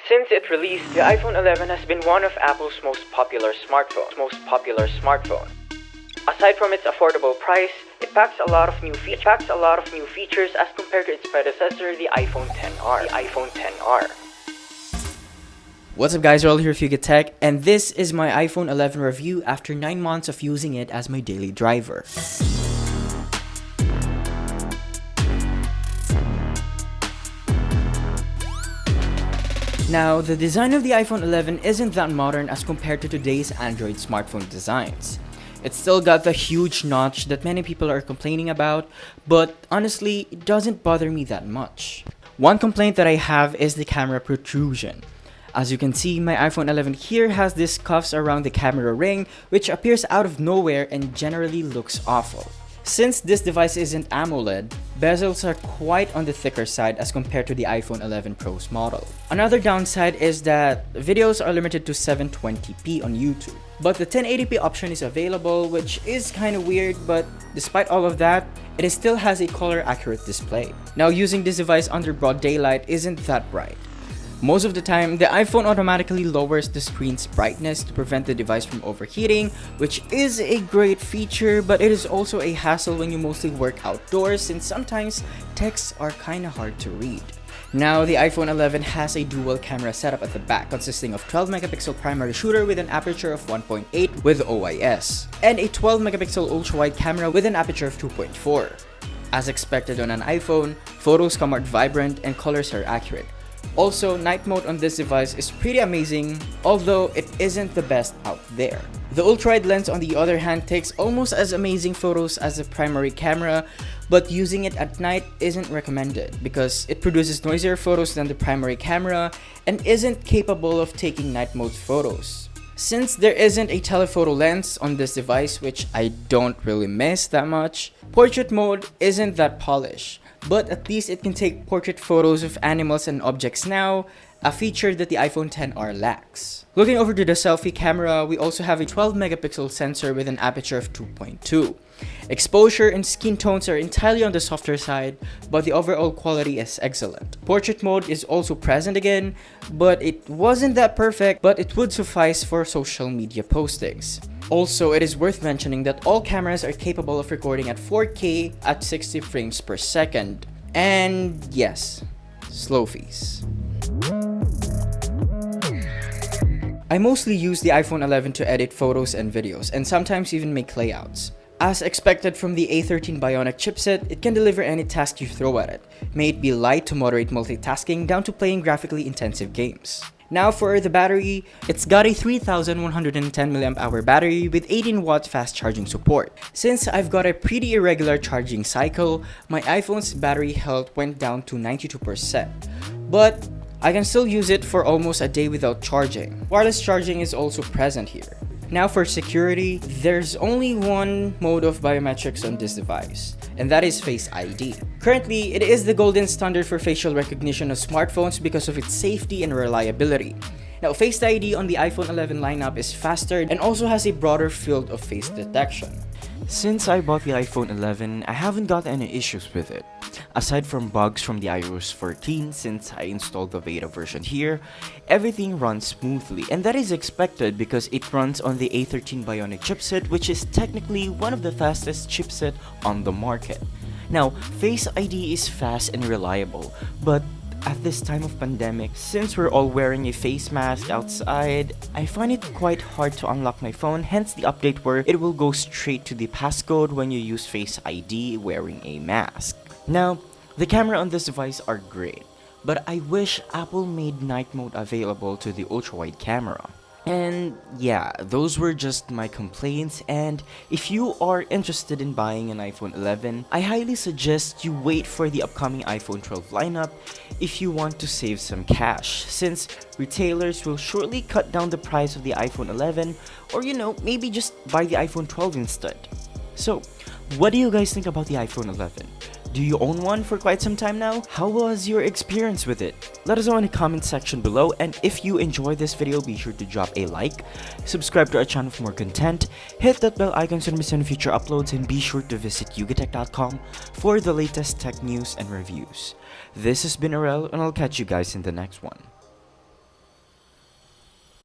Since its release, the iPhone 11 has been one of Apple's most popular smartphones. Aside from its affordable price, it packs a lot of new features as compared to its predecessor, the iPhone XR. What's up guys, Earl here with YugaTech, and this is my iPhone 11 review after 9 months of using it as my daily driver. Now, the design of the iPhone 11 isn't that modern as compared to today's Android smartphone designs. It's still got the huge notch that many people are complaining about, but honestly, it doesn't bother me that much. One complaint that I have is the camera protrusion. As you can see, my iPhone 11 here has these cuffs around the camera ring, which appears out of nowhere and generally looks awful. Since this device isn't AMOLED, bezels are quite on the thicker side as compared to the iPhone 11 Pro's model. Another downside is that videos are limited to 720p on YouTube, but the 1080p option is available, which is kinda weird, but despite all of that, it still has a color accurate display. Now, using this device under broad daylight isn't that bright. Most of the time, the iPhone automatically lowers the screen's brightness to prevent the device from overheating, which is a great feature, but it is also a hassle when you mostly work outdoors since sometimes texts are kinda hard to read. Now, the iPhone 11 has a dual camera setup at the back consisting of 12 megapixel primary shooter with an aperture of 1.8 with OIS, and a 12 megapixel ultra-wide camera with an aperture of 2.4. As expected on an iPhone, photos come out vibrant and colors are accurate. Also, night mode on this device is pretty amazing, although it isn't the best out there. The ultra-wide lens on the other hand takes almost as amazing photos as the primary camera, but using it at night isn't recommended because it produces noisier photos than the primary camera and isn't capable of taking night mode photos. Since there isn't a telephoto lens on this device, which I don't really miss that much, portrait mode isn't that polished. But at least it can take portrait photos of animals and objects now, a feature that the iPhone XR lacks. Looking over to the selfie camera, we also have a 12 megapixel sensor with an aperture of 2.2. Exposure and skin tones are entirely on the softer side, but the overall quality is excellent. Portrait mode is also present again, but it wasn't that perfect, but it would suffice for social media postings. Also, it is worth mentioning that all cameras are capable of recording at 4K at 60 frames per second. And yes, slow-fies. I mostly use the iPhone 11 to edit photos and videos, and sometimes even make layouts. As expected from the A13 Bionic chipset, it can deliver any task you throw at it, may it be light to moderate multitasking down to playing graphically intensive games. Now for the battery, it's got a 3110 mAh battery with 18-watt fast charging support. Since I've got a pretty irregular charging cycle, my iPhone's battery health went down to 92%, but I can still use it for almost a day without charging. Wireless charging is also present here. Now for security, there's only one mode of biometrics on this device, and that is Face ID. Currently, it is the golden standard for facial recognition of smartphones because of its safety and reliability. Now, Face ID on the iPhone 11 lineup is faster and also has a broader field of face detection. Since I bought the iPhone 11, I haven't got any issues with it. Aside from bugs from the iOS 14 since I installed the beta version here, everything runs smoothly, and that is expected because it runs on the A13 Bionic chipset, which is technically one of the fastest chipset on the market. Now, Face ID is fast and reliable, but at this time of pandemic, since we're all wearing a face mask outside, I find it quite hard to unlock my phone, hence the update where it will go straight to the passcode when you use Face ID wearing a mask. Now, the camera on this device are great, but I wish Apple made night mode available to the ultra-wide camera. And yeah, those were just my complaints, and if you are interested in buying an iPhone 11, I highly suggest you wait for the upcoming iPhone 12 lineup if you want to save some cash, since retailers will shortly cut down the price of the iPhone 11, or maybe just buy the iPhone 12 instead. So, what do you guys think about the iPhone 11? Do you own one for quite some time now? How was your experience with it? Let us know in the comment section below, and if you enjoyed this video, be sure to drop a like, subscribe to our channel for more content, hit that bell icon so to miss any future uploads, and be sure to visit YugaTech.com for the latest tech news and reviews. This has been Arel, and I'll catch you guys in the next one.